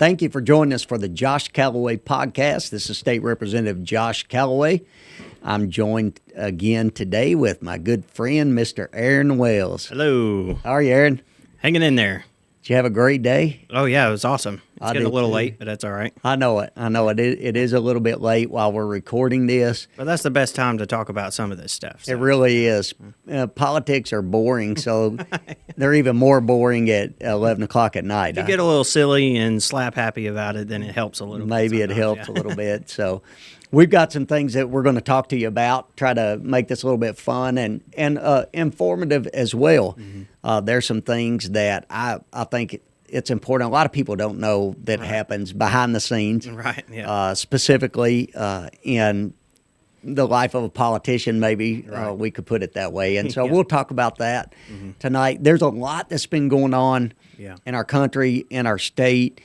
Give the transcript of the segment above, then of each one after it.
Thank you for joining us for the Josh Calloway podcast. This is State Representative Josh Calloway. I'm joined again today with my good friend, Mr. Aaron Wells. Hello. How are you, Aaron? Hanging in there. Did you have a great day? Oh, yeah, it was awesome. It's I getting a did little too. late, but that's all right. I know it. It is a little bit late while we're recording this. But that's the best time to talk about some of this stuff. So. It really is. Politics are boring, so they're even more boring at 11 o'clock at night. If you get a little silly and slap happy about it, then it helps a little bit. Maybe it helps a little bit. So we've got some things that we're going to talk to you about, try to make this a little bit fun and informative as well. Mm-hmm. There's some things that I think it's important. A lot of people don't know that happens behind the scenes, right? Yeah. Specifically in the life of a politician, maybe we could put it that way. And so we'll talk about that tonight. There's a lot that's been going on in our country, in our state.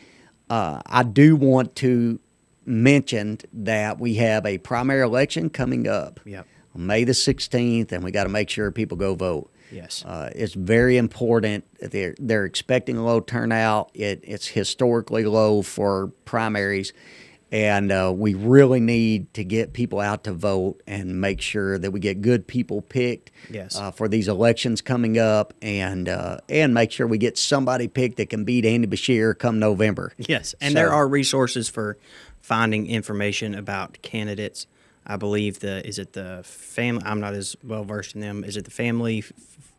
I do want to mention that we have a primary election coming up on May the 16th, and we got to make sure people go vote. Yes. It's very important. They're expecting a low turnout. It's historically low for primaries, and we really need to get people out to vote and make sure that we get good people picked for these elections coming up, and make sure we get somebody picked that can beat Andy Beshear come November. Yes, and there are resources for finding information about candidates. I believe is it the family? I'm not as well versed in them. Is it the Family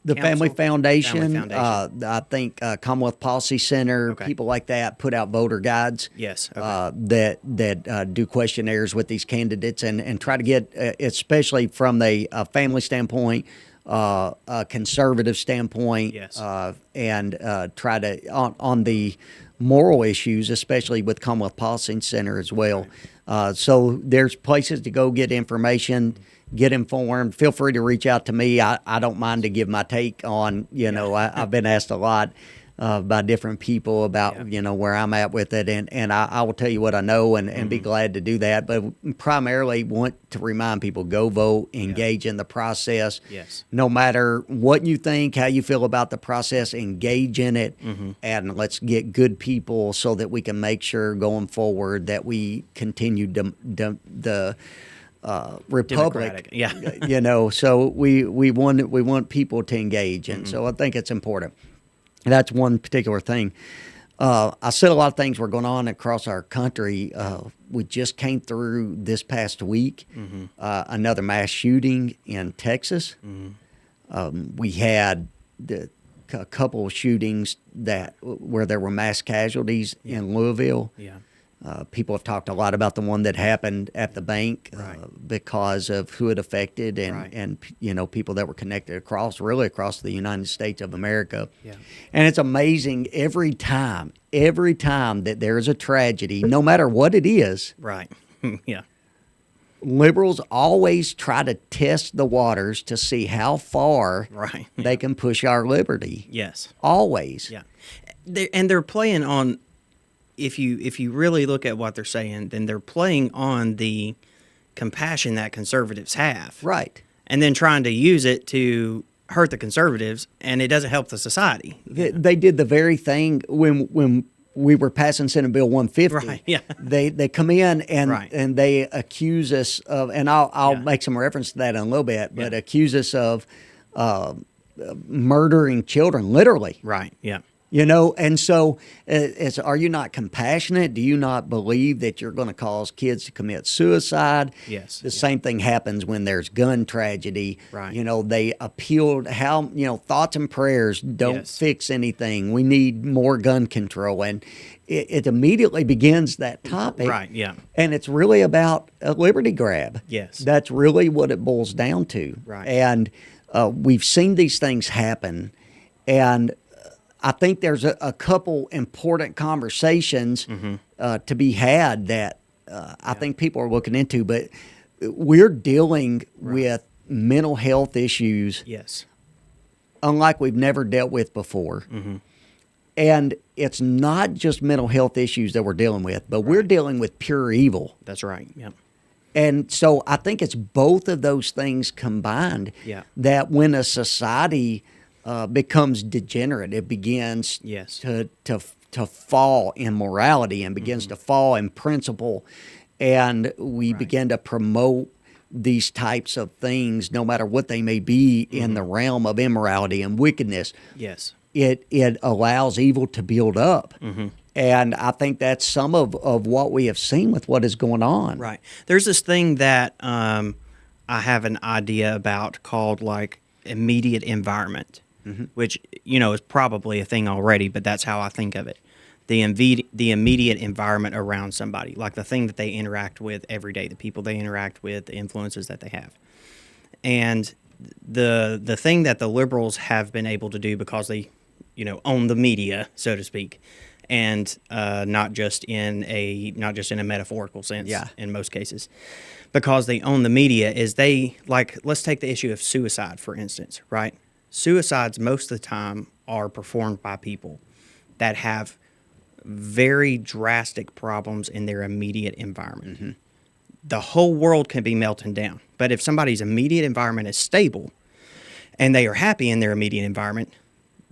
Family Foundation? Family Foundation. I think Commonwealth Policy Center, people like that put out voter guides. Yes. That do questionnaires with these candidates and try to get, especially from a family standpoint, a conservative standpoint, and try to on the moral issues, especially with Commonwealth Policy Center as well. So there's places to go get information, get informed. Feel free to reach out to me. I don't mind to give my take on, I've been asked a lot by different people about, where I'm at with it. And I will tell you what I know and be glad to do that. But primarily want to remind people, go vote, engage in the process. Yes. No matter what you think, how you feel about the process, engage in it. And let's get good people so that we can make sure going forward that we continue the republic. So we want people to engage. And so I think it's important. That's one particular thing. I said a lot of things were going on across our country. We just came through this past week another mass shooting in Texas. We had a couple of shootings where there were mass casualties in Louisville. People have talked a lot about the one that happened at the bank because of who it affected and people that were connected across the United States of America. And it's amazing every time that there is a tragedy, no matter what it is. Liberals always try to test the waters to see how far they can push our liberty. Yes. Always. They're playing on. If you really look at what they're saying, then they're playing on the compassion that conservatives have. Right. And then trying to use it to hurt the conservatives, and it doesn't help the society. They did the very thing when we were passing Senate Bill 150. They come in and they accuse us of, and I'll make some reference to that in a little bit, but accuse us of murdering children, literally. And so are you not compassionate? Do you not believe that you're going to cause kids to commit suicide? Yes. The same thing happens when there's gun tragedy. They appealed thoughts and prayers don't fix anything. We need more gun control. And it immediately begins that topic. And it's really about a liberty grab. That's really what it boils down to. And we've seen these things happen. And I think there's a couple important conversations to be had that I think people are looking into, but we're dealing with mental health issues unlike we've never dealt with before. And it's not just mental health issues that we're dealing with, but we're dealing with pure evil. That's right. And so I think it's both of those things combined that when a society becomes degenerate, it begins to to fall in morality and begins to fall in principle, and we begin to promote these types of things, no matter what they may be, in the realm of immorality and wickedness. Yes. It allows evil to build up. And I think that's some of what we have seen with what is going on. Right. There's this thing that I have an idea about called like immediate environment, which, is probably a thing already, but that's how I think of it. The immediate environment around somebody, like the thing that they interact with every day, the people they interact with, the influences that they have. And the thing that the liberals have been able to do, because they, own the media, so to speak, and not just in a metaphorical sense, in most cases, because they own the media, is let's take the issue of suicide, for instance, right? Suicides most of the time are performed by people that have very drastic problems in their immediate environment. The whole world can be melting down, but if somebody's immediate environment is stable and they are happy in their immediate environment,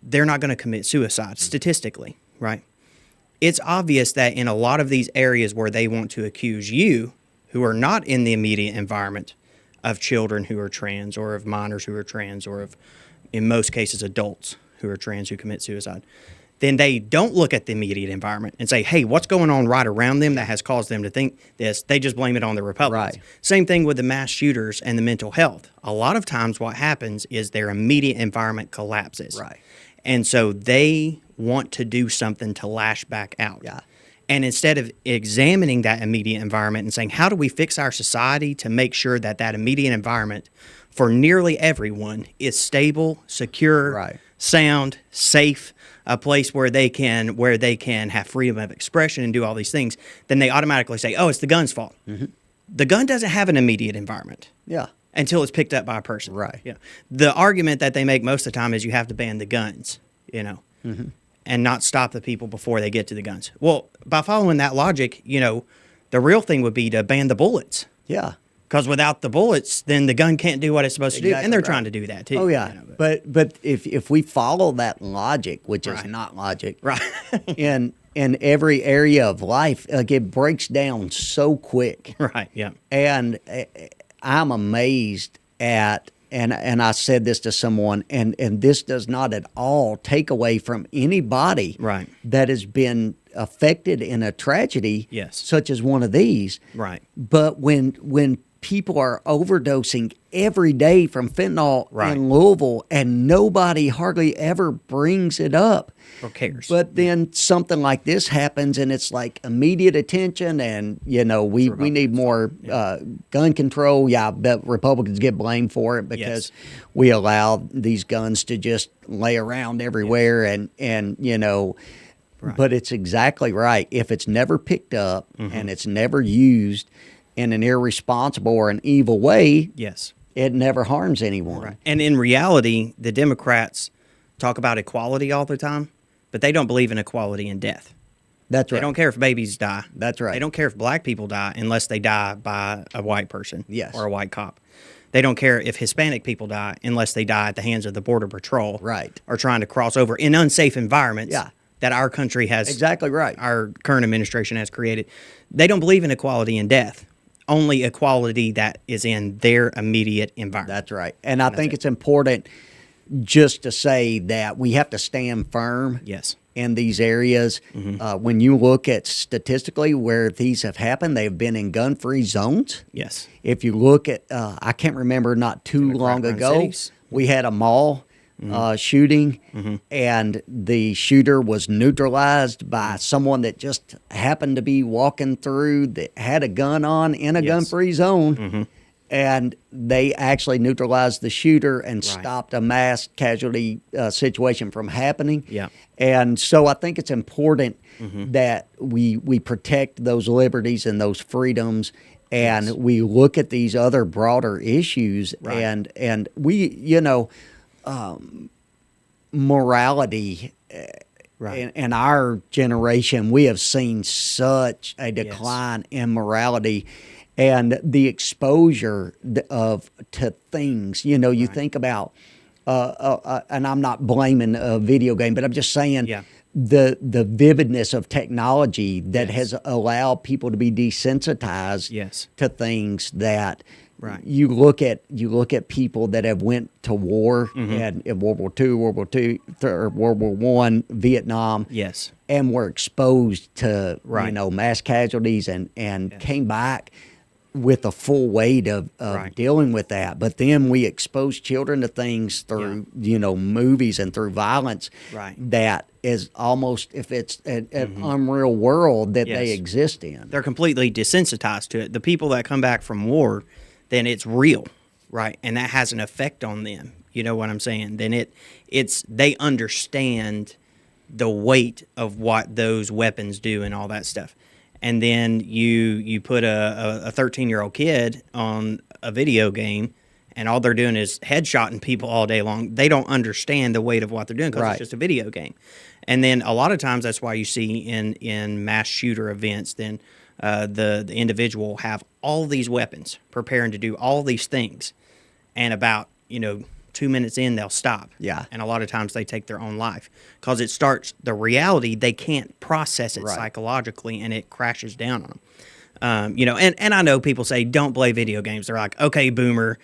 they're not going to commit suicide statistically, right? It's obvious that in a lot of these areas where they want to accuse you, who are not in the immediate environment, of children who are trans, or of minors who are trans, or of, in most cases, adults who are trans who commit suicide, then they don't look at the immediate environment and say, hey, what's going on right around them that has caused them to think this? They just blame it on the Republicans. Right. Same thing with the mass shooters and the mental health. A lot of times what happens is their immediate environment collapses. Right. And so they want to do something to lash back out. Yeah. And instead of examining that immediate environment and saying, how do we fix our society to make sure that that immediate environment for nearly everyone is stable, secure, sound, safe, a place where they can have freedom of expression and do all these things, then they automatically say, oh, it's the gun's fault. The gun doesn't have an immediate environment. Yeah. Until it's picked up by a person. Right. Yeah. The argument that they make most of the time is you have to ban the guns, and not stop the people before they get to the guns. Well, by following that logic, the real thing would be to ban the bullets. Yeah. Because without the bullets, then the gun can't do what it's supposed to do, and they're right. trying to do that too. Oh yeah, but if we follow that logic, which is Right. not logic, Right. in every area of life, like it breaks down so quick. Right. Yeah. And I'm amazed at, and I said this to someone, and this does not at all take away from anybody Right. that has been affected in a tragedy, Yes. such as one of these. Right. But when people are overdosing every day from fentanyl Right. in Louisville, and nobody hardly ever brings it up. Or cares. But then something like this happens, and it's like immediate attention, and we need more gun control. Yeah, but Republicans get blamed for it because we allow these guns to just lay around everywhere, and Right. But it's exactly right. If it's never picked up and it's never used in an irresponsible or an evil way, yes. it never harms anyone. Right. And in reality, the Democrats talk about equality all the time, but they don't believe in equality in death. That's right. They don't care if babies die. That's right. They don't care if black people die unless they die by a white person Yes. or a white cop. They don't care if Hispanic people die unless they die at the hands of the Border Patrol. Right. Or trying to cross over in unsafe environments that our country has. Exactly right. Our current administration has created. They don't believe in equality in death. Only equality that is in their immediate environment. That's right. And I think it's important just to say that we have to stand firm Yes. in these areas. When you look at statistically where these have happened, they've been in gun-free zones. Yes. If you look at, I can't remember, not too long Democrat-run ago, cities. we had a mall shooting, and the shooter was neutralized by someone that just happened to be walking through that had a gun on in a gun-free zone. And they actually neutralized the shooter and stopped a mass casualty situation from happening. Yeah. And so I think it's important that we protect those liberties and those freedoms, and we look at these other broader issues. Right. And we, morality. Right. In our generation, we have seen such a decline in morality. And the exposure to things, you think about, and I'm not blaming a video game, but I'm just saying the vividness of technology that Yes. has allowed people to be desensitized Yes. to things that Right. you look at people that have went to war Mm-hmm. and in World War II, World War II, or World War One, Vietnam, Yes. and were exposed to Right. mass casualties and Yes. came back with the full weight of Right. dealing with that. But then we expose children to things through movies and through violence Right. that is almost, if it's an unreal world that they Yes. exist in. They're completely desensitized to it. The people that come back from war, then it's real, right? And that has an effect on them. You know what I'm saying? Then it's they understand the weight of what those weapons do and all that stuff. And then you put a 13-year-old kid on a video game, and all they're doing is headshotting people all day long. They don't understand the weight of what they're doing because Right. it's just a video game. And then a lot of times that's why you see in mass shooter events, then the individual will have all these weapons preparing to do all these things, and about 2 minutes in they'll stop. Yeah. And a lot of times they take their own life because it starts the reality, they can't process it Right. psychologically, and it crashes down on them. And I know people say don't play video games. They're like, okay, boomer,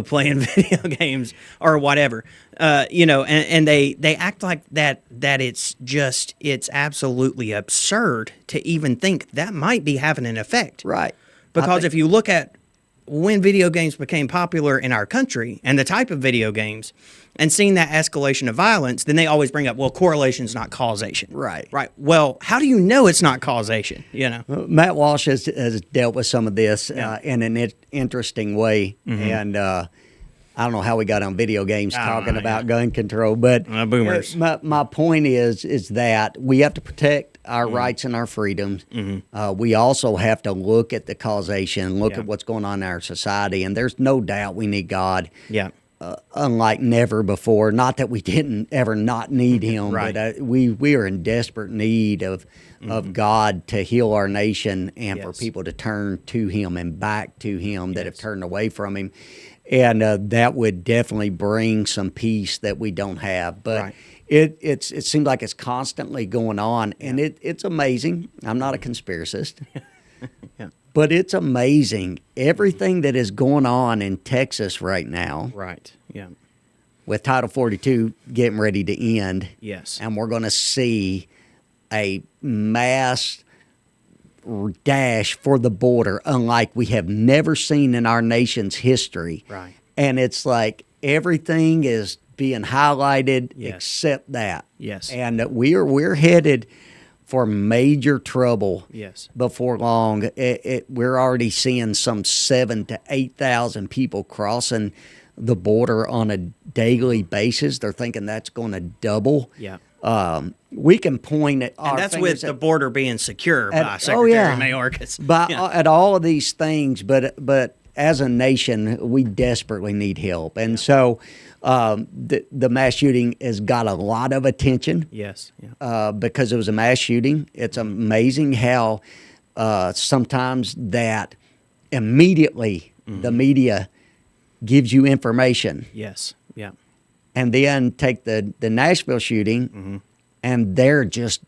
playing video games or whatever. And they act like that it's absolutely absurd to even think that might be having an effect. Right. Because if you look at when video games became popular in our country and the type of video games and seeing that escalation of violence, then they always bring up, well, correlation's not causation. Right. Right. Well, how do you know it's not causation? Matt Walsh has dealt with some of this Yeah. in an interesting way, and I don't know how we got on video games I don't talking know, about yeah. gun control, but Boomers. My point is that we have to protect our rights and our freedoms. We also have to look at the causation, look Yeah. at what's going on in our society, and there's no doubt we need God. Yeah. Unlike never before. Not that we didn't ever not need Him, Right. but we are in desperate need of God to heal our nation and for Yes. people to turn to Him and back to Him that have Yes. turned away from Him, and that would definitely bring some peace that we don't have. But Right. it seems like it's constantly going on, and it's amazing. I'm not a conspiracist. Yeah. But it's amazing everything that is going on in Texas right now Right. Yeah. with Title 42 getting ready to end. Yes. And we're going to see a mass dash for the border unlike we have never seen in our nation's history. Right. And it's like everything is being highlighted Yes. except that. Yes. And we're headed for major trouble. Yes. Before long. We're already seeing some 7,000 to 8,000 people crossing the border on a daily basis. They're thinking that's going to double. Yeah. We can point at our And that's fingers with the border being secure by at- Secretary yeah. Mayorkas. at all of these things, but as a nation, we desperately need help, and so the mass shooting has got a lot of attention. Yes. Yeah. Because it was a mass shooting. It's amazing how sometimes that immediately the media gives you information, Yes. Yeah. and then take the Nashville shooting, and they're just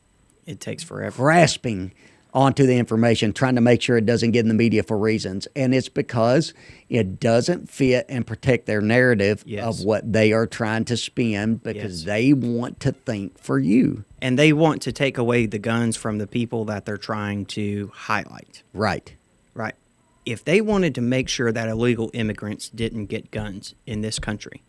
It takes forever. grasping onto the information, trying to make sure it doesn't get in the media for reasons. And it's because it doesn't fit and protect their narrative Yes. of what they are trying to spin because Yes. they want to think for you. And they want to take away the guns from the people that they're trying to highlight. Right. Right. If they wanted to make sure that illegal immigrants didn't get guns in this country,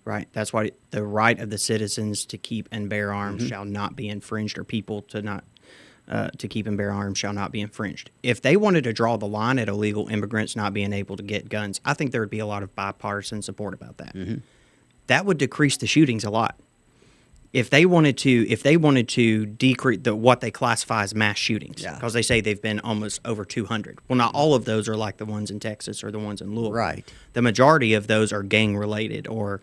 right? That's why the right of the citizens to keep and bear arms shall not be infringed, or people to keep and bear arms shall not be infringed. If they wanted to draw the line at illegal immigrants not being able to get guns, I think there would be a lot of bipartisan support about that. That would decrease the shootings a lot. If they wanted to decrease what they classify as mass shootings, Yeah. because they say they've been almost over 200. Well, not all of those are like the ones in Texas or the ones in Louisville. Right. The majority of those are gang related, or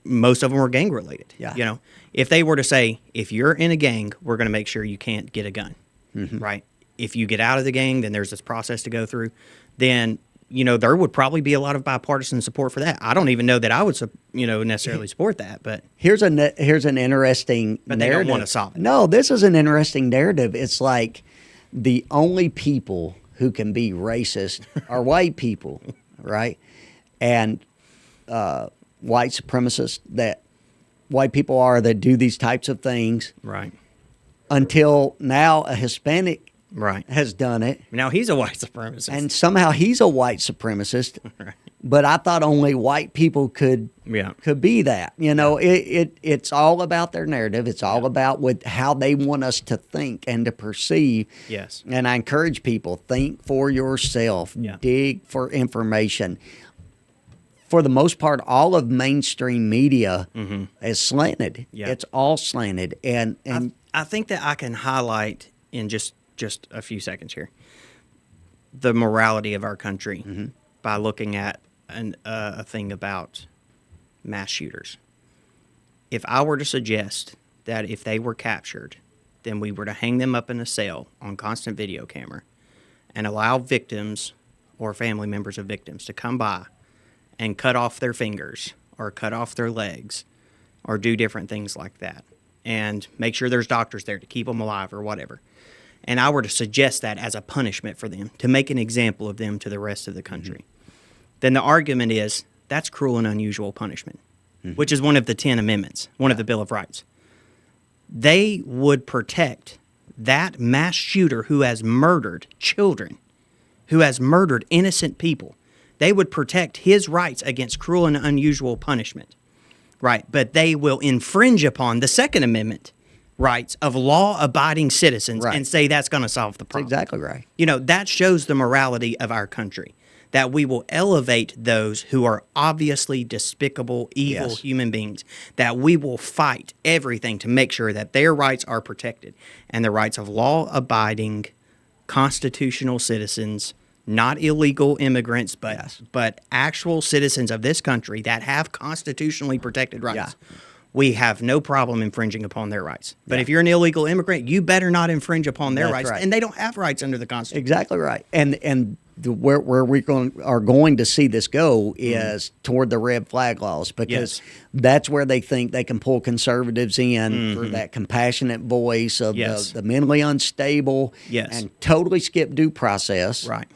most of them are gang related. Yeah. If they were to say, if you're in a gang, we're going to make sure you can't get a gun, right? If you get out of the gang, then there's this process to go through. Then there would probably be a lot of bipartisan support for that. I don't even know that I would, necessarily support that, but here's an interesting but narrative. they don't want to solve it. No, this is an interesting narrative. It's like the only people who can be racist are white people, right? And white supremacists that white people are that do these types of things. Right. Until now, a Hispanic Right. has done it. Now he's a white supremacist. And somehow he's a white supremacist. Right. But I thought only white people could be that. It's all about their narrative. It's all about how they want us to think and to perceive. Yes. And I encourage people, think for yourself. Yeah. Dig for information. For the most part, all of mainstream media is slanted. Yeah. It's all slanted. And I think that I can highlight in just a few seconds here the morality of our country by looking at a thing about mass shooters. If I were to suggest that if they were captured, then we were to hang them up in a cell on constant video camera and allow victims or family members of victims to come by and cut off their fingers or cut off their legs or do different things like that and make sure there's doctors there to keep them alive or whatever, and I were to suggest that as a punishment for them, to make an example of them to the rest of the country, then the argument is that's cruel and unusual punishment, which is one of the 10 Amendments, one of the Bill of Rights. They would protect that mass shooter who has murdered children, who has murdered innocent people. They would protect his rights against cruel and unusual punishment, right? But they will infringe upon the Second Amendment rights of law-abiding citizens and say that's going to solve the problem. That's exactly right. That shows the morality of our country, that we will elevate those who are obviously despicable, evil human beings, that we will fight everything to make sure that their rights are protected and the rights of law-abiding, constitutional citizens, not illegal immigrants, but actual citizens of this country that have constitutionally protected rights. Yeah. We have no problem infringing upon their rights. But if you're an illegal immigrant, you better not infringe upon their rights. Right. And they don't have rights under the Constitution. Exactly right. And where we are going to see this go is toward the red flag laws, because that's where they think they can pull conservatives in for that compassionate voice of the mentally unstable and totally skip due process. Right.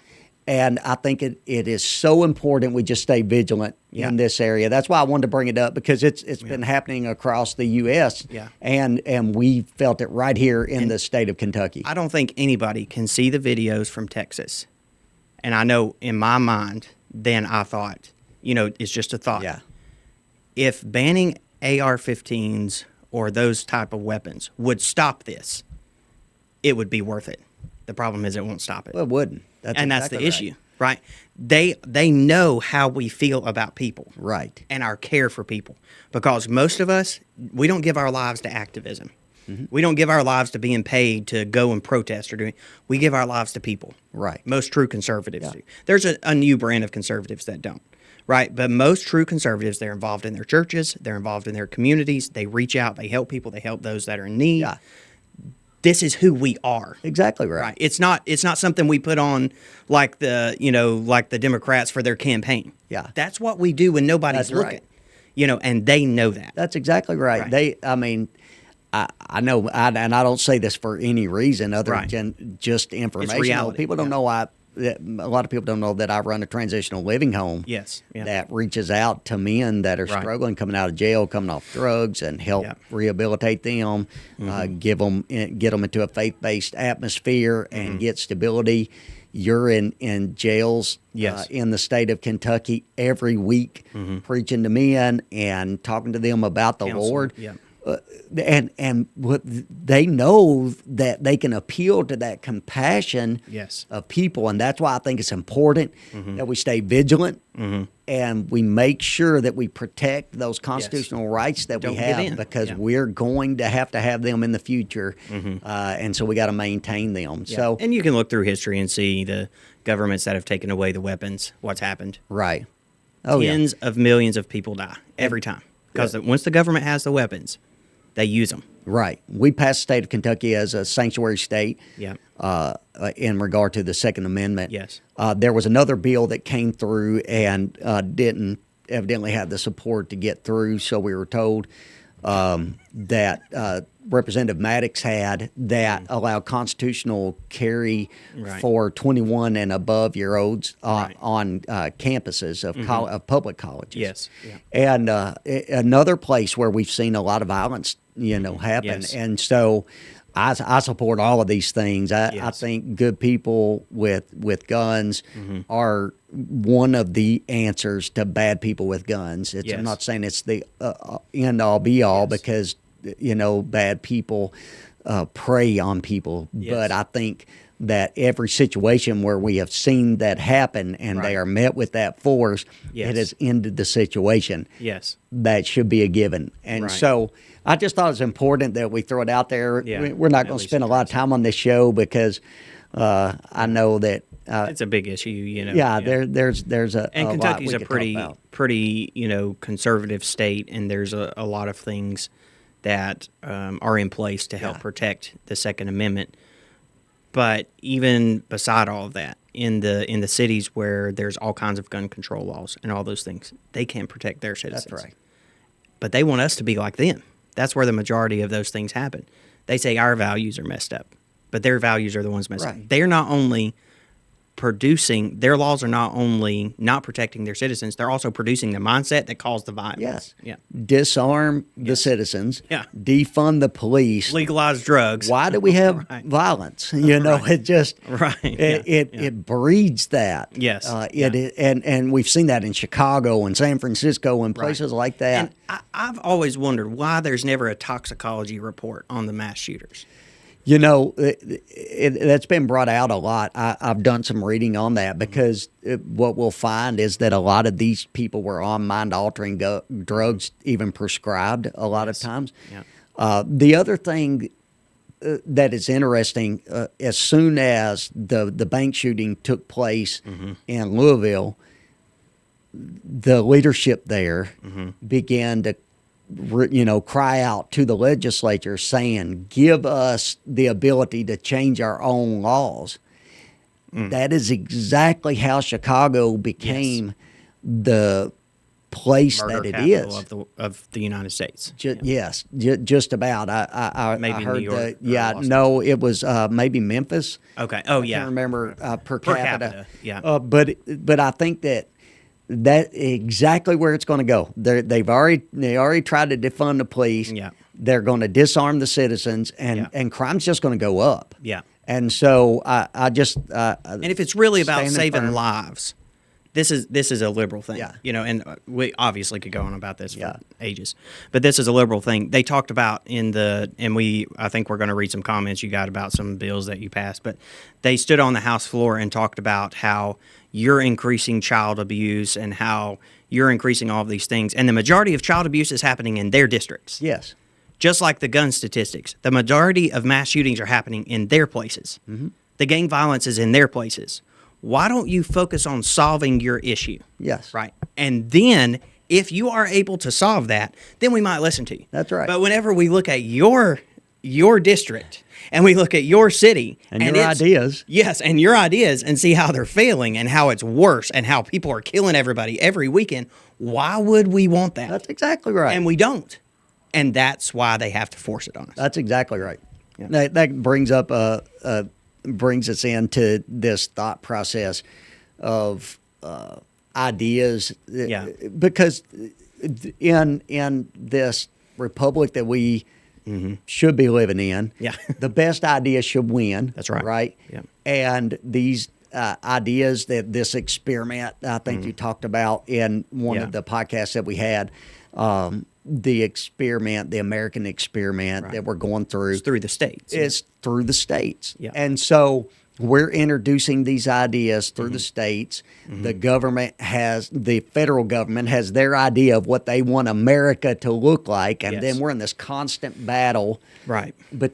And I think it is so important we just stay vigilant in this area. That's why I wanted to bring it up, because it's been happening across the U.S. And we felt it right here in the state of Kentucky. I don't think anybody can see the videos from Texas. And I know in my mind, then I thought, it's just a thought. Yeah. If banning AR-15s or those type of weapons would stop this, it would be worth it. The problem is it won't stop it. Well, it wouldn't. That's the issue, right? They know how we feel about people. Right. And our care for people. Because most of us, we don't give our lives to activism. We don't give our lives to being paid to go and protest or doing. We give our lives to people. Right. Most true conservatives do. There's a new brand of conservatives that don't. Right. But most true conservatives, they're involved in their churches. They're involved in their communities. They reach out. They help people. They help those that are in need. Yeah. This is who we are. Exactly right. Right. It's not something we put on like the Democrats for their campaign. Yeah. That's what we do when nobody's looking. And they know that. That's exactly right. I know, and I don't say this for any reason other than just information. It's reality. People don't know a lot of people don't know that I run a transitional living home. Yes. Yeah. That reaches out to men that are struggling, coming out of jail, coming off drugs, and help rehabilitate them, get them into a faith-based atmosphere, and get stability. You're in jails in the state of Kentucky every week, preaching to men and talking to them about the Lord. Yeah. And what they know that they can appeal to that compassion of people, and that's why I think it's important that we stay vigilant and we make sure that we protect those constitutional rights that we have, because we're going to have them in the future, and so we got to maintain them. Yeah. So, and you can look through history and see the governments that have taken away the weapons. What's happened? Right. Tens of millions of people die every time, because once the government has the weapons, they use them. Right. We passed the state of Kentucky as a sanctuary state. Yeah. In regard to the Second Amendment. Yes. There was another bill that came through and didn't evidently have the support to get through, so we were told that Representative Maddox had that allowed constitutional carry for 21 and above year olds on campuses of public colleges. Yes. Yeah. And another place where we've seen a lot of violence, happen. Yes. And so I support all of these things. I think good people with guns are one of the answers to bad people with guns. I'm not saying it's the end all be all because bad people prey on people, but I think that every situation where we have seen that happen and they are met with that force, it has ended the situation. Yes. That should be a given. And so I just thought it was important that we throw it out there. Yeah, we're not going to spend a lot of time on this show because I know that it's a big issue, there's a and a Kentucky's lot a pretty conservative state, and there's a lot of things that are in place to help protect the Second Amendment. But even beside all of that, in the cities where there's all kinds of gun control laws and all those things, they can't protect their citizens. That's right. But they want us to be like them. That's where the majority of those things happen. They say our values are messed up, but their values are the ones messed up. They're not only their laws are not only not protecting their citizens, they're also producing the mindset that caused the violence. Yes. Yeah. Disarm the citizens. Yeah. Defund the police. Legalize drugs. Why do we have violence? It just it breeds that. Yes. And we've seen that in Chicago and San Francisco and places like that. And I've always wondered why there's never a toxicology report on the mass shooters. That's been brought out a lot. I've done some reading on that because what we'll find is that a lot of these people were on mind-altering drugs, even prescribed a lot of times. Yeah. The other thing that is interesting, as soon as the bank shooting took place in Louisville, the leadership there began to cry out to the legislature saying, give us the ability to change our own laws. That is exactly how Chicago became the place Murder that it capital is. Of the United States. Yes, just about. I Maybe heard New York. it was maybe Memphis. Okay. Oh, I can't remember per Per capita. Yeah. But I think that exactly where it's going to go. They already tried to defund the police. Yeah. They're going to disarm the citizens, and crime's just going to go up. Yeah. And so I just and if it's really about saving firm. lives, this is a liberal thing. Yeah. And we obviously could go on about this for ages, but this is a liberal thing. They talked about I think we're going to read some comments you got about some bills that you passed, but they stood on the House floor and talked about how you're increasing child abuse and how you're increasing all of these things. And the majority of child abuse is happening in their districts. Yes. Just like the gun statistics, the majority of mass shootings are happening in their places. The gang violence is in their places. Why don't you focus on solving your issue? Yes. Right. And then if you are able to solve that, then we might listen to you. That's right. But whenever we look at your district and we look at your city and your ideas. Yes, and your ideas and see how they're failing and how it's worse and how people are killing everybody every weekend, why would we want that? That's exactly right. And we don't. And that's why they have to force it on us. That's exactly right. Yeah. That brings up brings us into this thought process of ideas. Yeah. Because in this republic that we should be living in, the best idea should win. That's right. Right? Yeah. And these ideas, that this experiment, I think you talked about in one of the podcasts that we had, the experiment, the American experiment that we're going through. It's through the states. It's through the states. Yeah. And so we're introducing these ideas through the states. The federal government has their idea of what they want America to look like. And then we're in this constant battle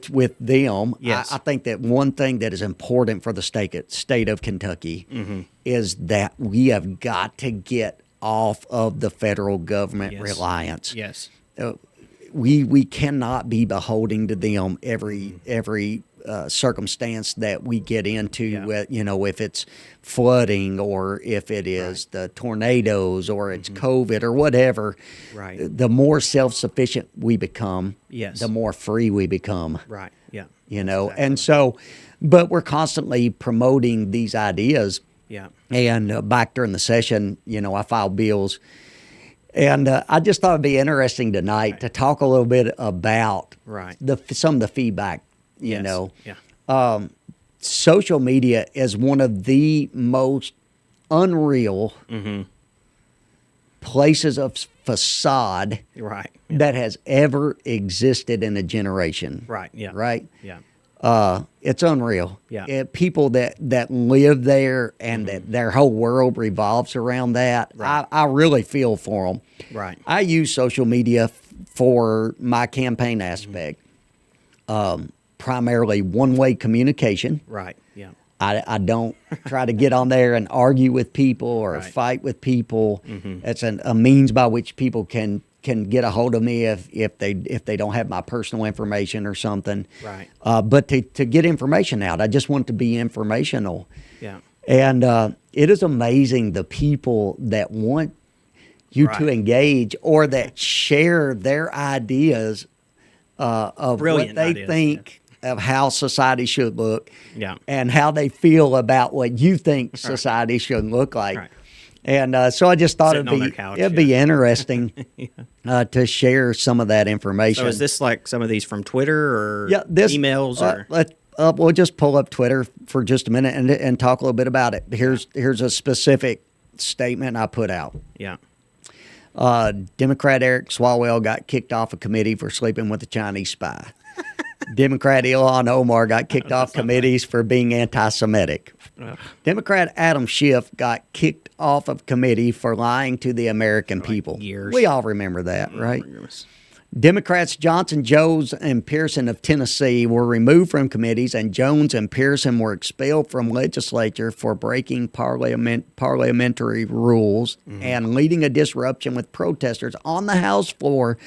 with them. Yes. I think that one thing that is important for the state of Kentucky is that we have got to get off of the federal government reliance. Yes. we cannot be beholden to them every circumstance that we get into. Yeah. You know, if it's flooding or if it is the tornadoes or it's COVID or whatever. Right. The more self-sufficient we become, Yes. the more free we become. Right. Yeah. You know, Exactly. and so, but we're constantly promoting these ideas. Yeah. And back during the session, you know, I filed bills. And I just thought it'd be interesting tonight to talk a little bit about some of the feedback, you know. Yeah. Social media is one of the most unreal places of facade Right. that has ever existed in a generation. Right. Yeah. Right? Yeah. It's unreal. Yeah. People that live there and that their whole world revolves around that. Right. I really feel for them. Right. I use social media for my campaign aspect. Primarily one-way communication. Right. Yeah. I don't try to get on there and argue with people or Right. fight with people. It's a means by which people can get a hold of me if they don't have my personal information or something. Right. But to get information out, I just want to be informational. Yeah. And it is amazing the people that want you to Right. engage or that share their ideas of Brilliant what they ideas, think of how society should look, Yeah. and how they feel about what you think society should look like. Right. And so I just thought Sitting on their couch, it'd be interesting to share some of that information. So is this like some of these from Twitter or emails or? We'll just pull up Twitter for just a minute and talk a little bit about it. Here's a specific statement I put out. Yeah. Democrat Eric Swalwell got kicked off a committee for sleeping with a Chinese spy. Democrat Ilhan Omar got kicked off committees for being anti-Semitic. Democrat Adam Schiff got kicked off of committee for lying to the American people. Years. We all remember that, right? Oh, my goodness. Democrats Johnson, Jones, and Pearson of Tennessee were removed from committees, and Jones and Pearson were expelled from legislature for breaking parliamentary rules and leading a disruption with protesters on the House floor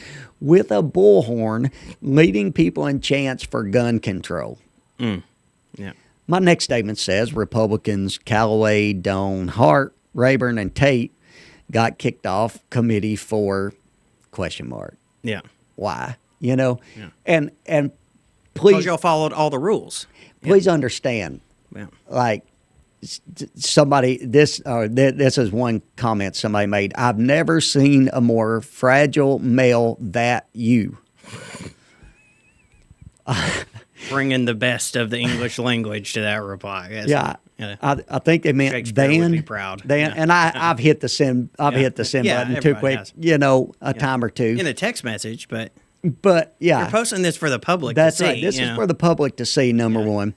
with a bullhorn, leading people in chants for gun control. Yeah. My next statement says Republicans Calloway, Doan, Hart, Rayburn, and Tate got kicked off committee for ? Yeah. Why? You know, Yeah. and Because please y'all followed all the rules. please understand, Yeah. like somebody this is one comment somebody made. I've never seen a more fragile male that you. Bringing the best of the English language to that reply. Yes. Yeah. Yeah. I think they meant Shakespeare would then. be proud. Then, Yeah. and I've hit the send. I've hit the send Yeah, button too everybody quick. has. You know, a time or two. In a text message, but But yeah, you're posting this for the public that's to see. right. This you is know. for the public to see. Number one.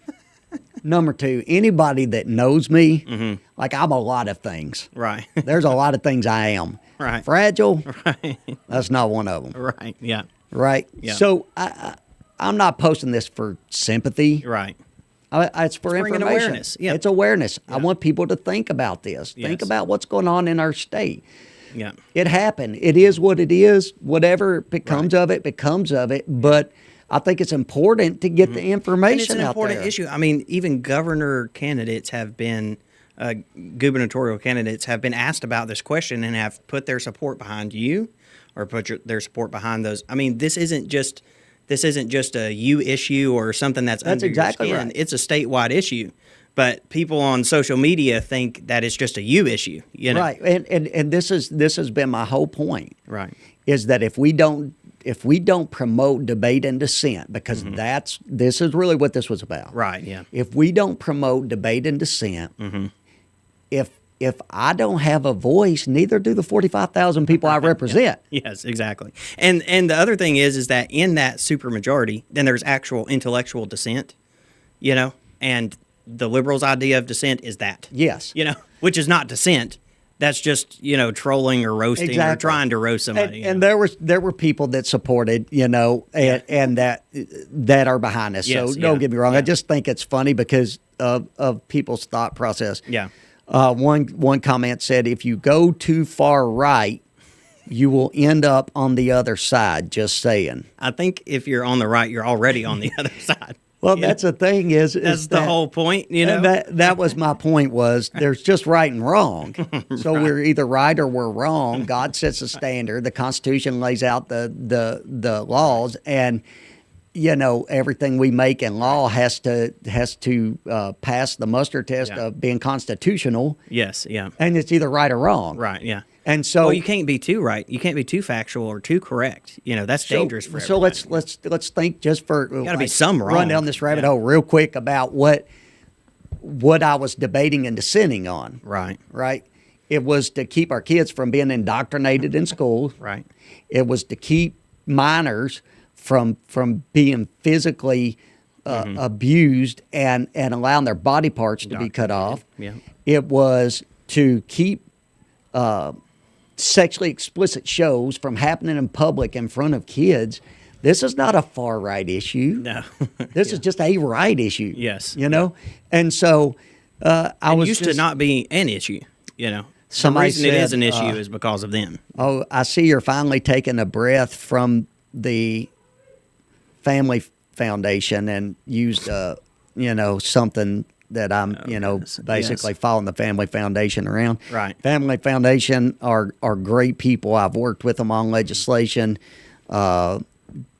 Number two. Anybody that knows me, like I'm a lot of things. Right. There's a lot of things I am. Right. Fragile. Right. That's not one of them. Right. Yeah. Right. Yeah. So I'm not posting this for sympathy. Right. It's for bringing information. awareness. Yeah. It's awareness. I want people to think about this. Think Yes. about what's going on in our state. Yeah. It happened. It is what it is. Whatever becomes of it, becomes of it. But I think it's important to get the And information it's an out important there. issue. I mean, even governor candidates have been, gubernatorial candidates have been asked about this question and have put their support behind you, or put their support behind those. I mean, this isn't just a you issue or something that's under exactly your skin. right. It's a statewide issue. But people on social media think that it's just a you issue. You know? Right. And this has been my whole point. Right. Is that if we don't promote debate and dissent, because this is really what this was about. Right. Yeah. If we don't promote debate and dissent, if I don't have a voice, neither do the 45,000 people I represent. Yes, exactly. And the other thing is that in that supermajority, then there's actual intellectual dissent, you know, and the liberals' idea of dissent is that. Yes. You know, which is not dissent. That's just, you know, trolling or roasting or Exactly. trying to roast somebody. And you know? there were people that supported, you know, and that are behind us. Yes, so don't yeah, get me wrong. yeah. I just think it's funny because of people's thought process. Yeah. One comment said, if you go too far right, you will end up on the other side. Just saying. I think if you're on the right, you're already on the other side. Well, that's the thing is That's the whole point, And that was my point was there's just right and wrong. So we're either right or we're wrong. God sets a standard. The Constitution lays out the laws, and everything we make in law has to pass the muster test of being constitutional. Yes, yeah. And it's either right or wrong. Right, yeah. And so, well, you can't be too right. You can't be too factual or too correct. That's dangerous for so everybody. let's think just for got to be some wrong. Run down this rabbit hole real quick about what I was debating and dissenting on. Right. It was to keep our kids from being indoctrinated in school. Right. It was to keep minors from being physically abused and allowing their body parts to be cut off. Yeah. It was to keep sexually explicit shows from happening in public in front of kids. This is not a far right issue. No. This is just a right issue. Yes. And so I was used to not be an issue. Somebody the reason it is an issue is because of them. Oh, I see you're finally taking a breath from the Family Foundation and used something that I'm basically following the Family Foundation around. Right. Family Foundation are great people. I've worked with them on legislation, but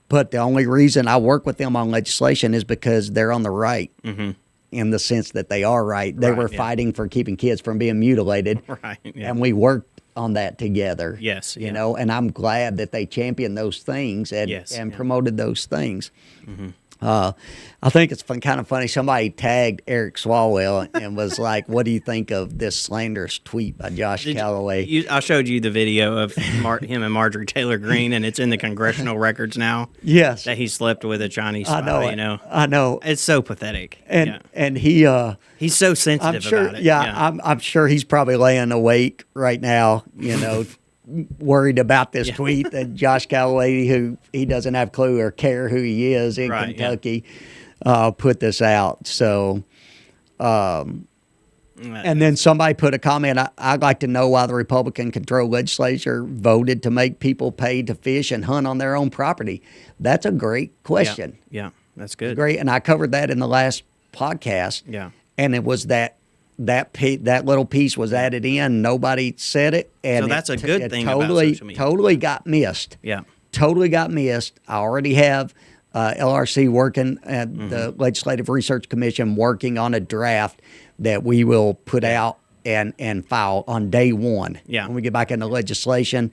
the only reason I work with them on legislation is because they're on the right. Mm-hmm. In the sense that they are right. They were fighting for keeping kids from being mutilated. Right. Yeah. And we worked on that together. Yes. And I'm glad that they championed those things and promoted those things. Mm-hmm. I think it's kind of funny. Somebody tagged Eric Swalwell and was like, "What do you think of this slanderous tweet by Josh Calloway?" I showed you the video of him and Marjorie Taylor Greene, and it's in the congressional records now. Yes, that he slept with a Chinese spy. I know. It's so pathetic. And he's so sensitive about it. I'm sure he's probably laying awake right now. Worried about this tweet that Josh Calloway, who he doesn't have a clue or care who he is in Kentucky, put this out. So, and then somebody put a comment, I'd like to know why the Republican-controlled legislature voted to make people pay to fish and hunt on their own property. That's a great question. Yeah, that's good. Great, and I covered that in the last podcast. Yeah. And it was that little piece was added in. Nobody said it, and so that's a good thing about social media. Totally got missed. Yeah, totally got missed. I already have LRC working at the Legislative Research Commission working on a draft that we will put out and file on day one. Yeah, when we get back into legislation.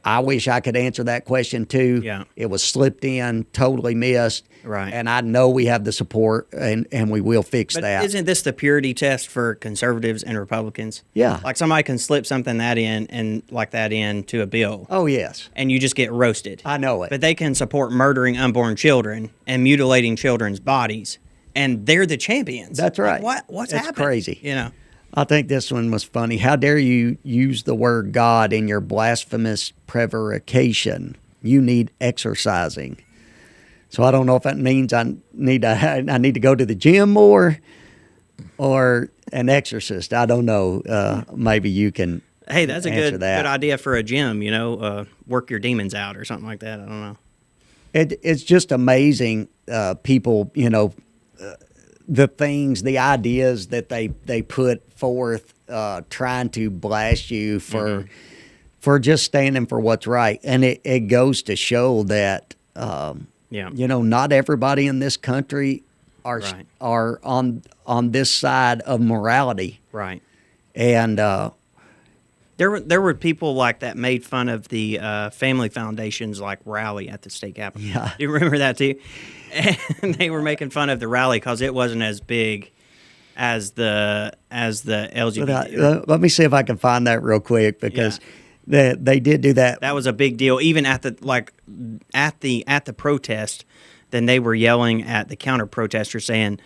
I wish I could answer that question too. Yeah. It was slipped in, totally missed. Right. And I know we have the support and we will fix that. Isn't this the purity test for conservatives and Republicans? Yeah. Like somebody can slip something that in to a bill. Oh, yes. And you just get roasted. I know it. But they can support murdering unborn children and mutilating children's bodies, and they're the champions. That's right. Like, what's happening? That's crazy. I think this one was funny. How dare you use the word God in your blasphemous prevarication? You need exercising. So I don't know if that means I need to go to the gym more or an exorcist. I don't know. Maybe you can. Hey, that's a good idea for a gym. Work your demons out or something like that. I don't know. It's just amazing. People, the things, the ideas that they put forth, trying to blast you for just standing for what's right, and it goes to show that not everybody in this country are on this side of morality, right? And there were people like that made fun of the Family Foundation's rally at the state capitol. Yeah, do you remember that too? And they were making fun of the rally because it wasn't as big as the LGBT. Let me see if I can find that real quick because they did do that. That was a big deal. Even at the protest, then they were yelling at the counter protesters saying,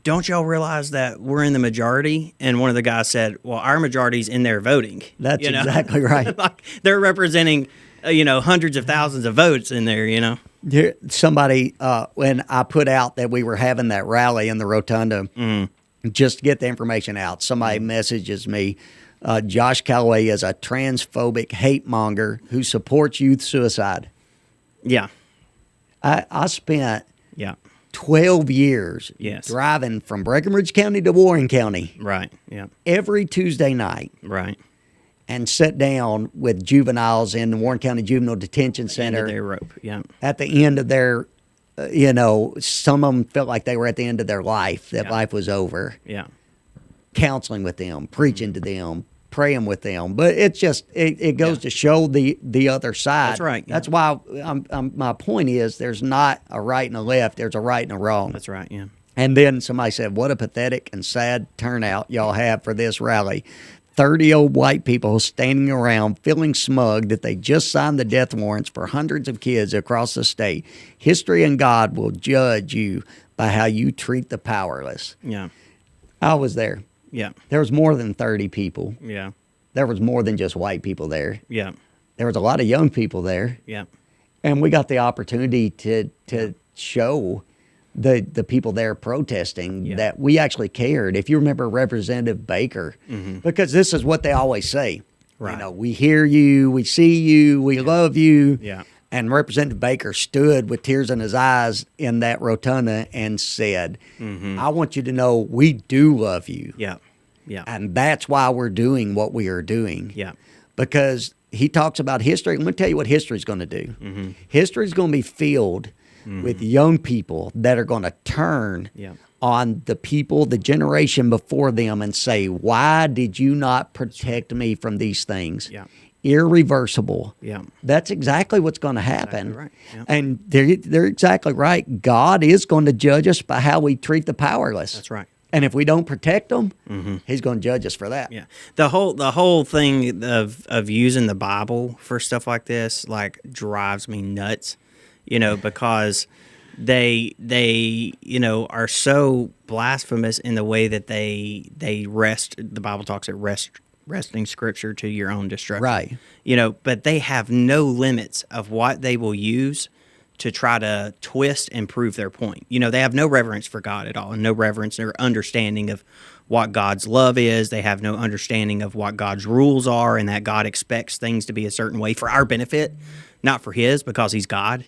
"Don't y'all realize that we're in the majority?" And one of the guys said, "Well, our majority's in there voting." That's exactly right. They're representing hundreds of thousands of votes in there. Somebody, when I put out that we were having that rally in the rotunda, just to get the information out, somebody messages me Josh Calloway is a transphobic hate monger who supports youth suicide. Yeah. I spent Yeah. 12 years Yes. driving from Breckenridge County to Warren County Right. Yeah. every Tuesday night Right. and sit down with juveniles in the Warren County Juvenile Detention End Center of their rope. Yeah. at the end of their, some of them felt like they were at the end of their life, that Yeah. life was over. Yeah. Counseling with them, preaching to them, praying with them. But it's just, it goes to show the other side. That's right, yeah. That's why my point is there's not a right and a left, there's a right and a wrong. That's right. Yeah. And then somebody said, what a pathetic and sad turnout y'all have for this rally. 30 old white people standing around feeling smug that they just signed the death warrants for hundreds of kids across the state. History and God will judge you by how you treat the powerless. Yeah. I was there. Yeah. There was more than 30 people. Yeah. There was more than just white people there. Yeah. There was a lot of young people there. Yeah. And we got the opportunity to show the people there protesting that we actually cared. If you remember Representative Baker, because this is what they always say. Right. We hear you, we see you, we love you. Yeah. And Representative Baker stood with tears in his eyes in that rotunda and said, I want you to know we do love you. Yeah. Yeah. And that's why we're doing what we are doing. Yeah. Because he talks about history. I'm going to tell you what history is going to do. History is going to be filled with young people that are going to turn on the people, the generation before them, and say, why did you not protect me from these things? Yeah. Irreversible. Yeah. That's exactly what's going to happen. Exactly right. Yeah. And they're exactly right. God is going to judge us by how we treat the powerless. That's right. And if we don't protect them, he's going to judge us for that. Yeah. The whole thing of using the Bible for stuff like this drives me nuts, because they are so blasphemous in the way that they wrest. The Bible talks at wresting scripture to your own destruction. Right. But they have no limits of what they will use to try to twist and prove their point. They have no reverence for God at all, and no reverence or understanding of what God's love is. They have no understanding of what God's rules are, and that God expects things to be a certain way for our benefit, not for his, because he's God,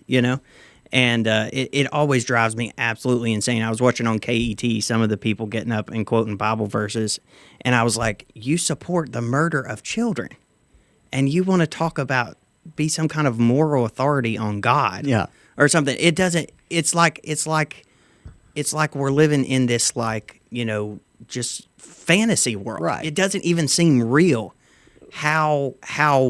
And it always drives me absolutely insane. I was watching on KET some of the people getting up and quoting Bible verses, and I was like, you support the murder of children, and you want to talk about be some kind of moral authority on God, or something. It doesn't. It's like we're living in this just fantasy world. Right. It doesn't even seem real. How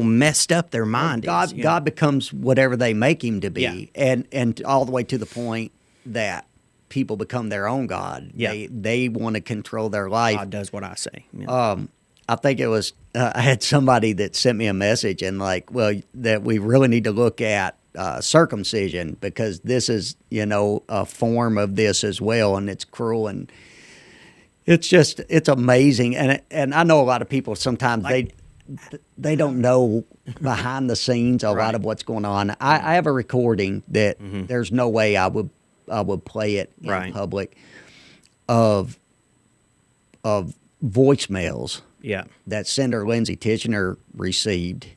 messed up their mind is. God becomes whatever they make him to be, Yeah. and all the way to the point that people become their own God. Yeah. They want to control their life. God does what I say. Yeah. I think it was I had somebody that sent me a message and that we really need to look at circumcision, because this is a form of this as well, and it's cruel, and it's amazing, and I know a lot of people sometimes they don't know behind the scenes a lot of what's going on. I have a recording that there's no way I would play it in public of voicemails that Senator Lindsey Tishner received.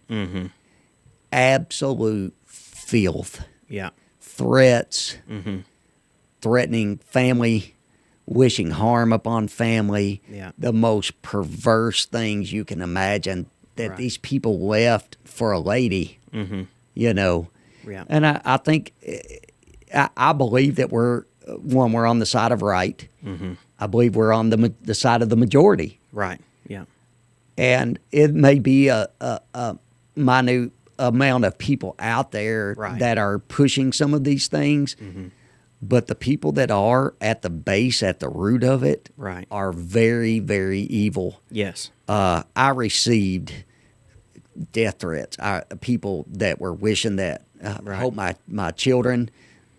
Absolute filth. Yeah. Threats, threatening family, wishing harm upon family, the most perverse things you can imagine that these people left for a lady, Yeah. And I think, I believe that we're on the side of right. I believe we're on the side of the majority. Right. Yeah. And it may be a minute amount of people out there that are pushing some of these things, but the people that are at the base, at the root of it, are very, very evil. Yes. I received death threats. People that were wishing that hope my children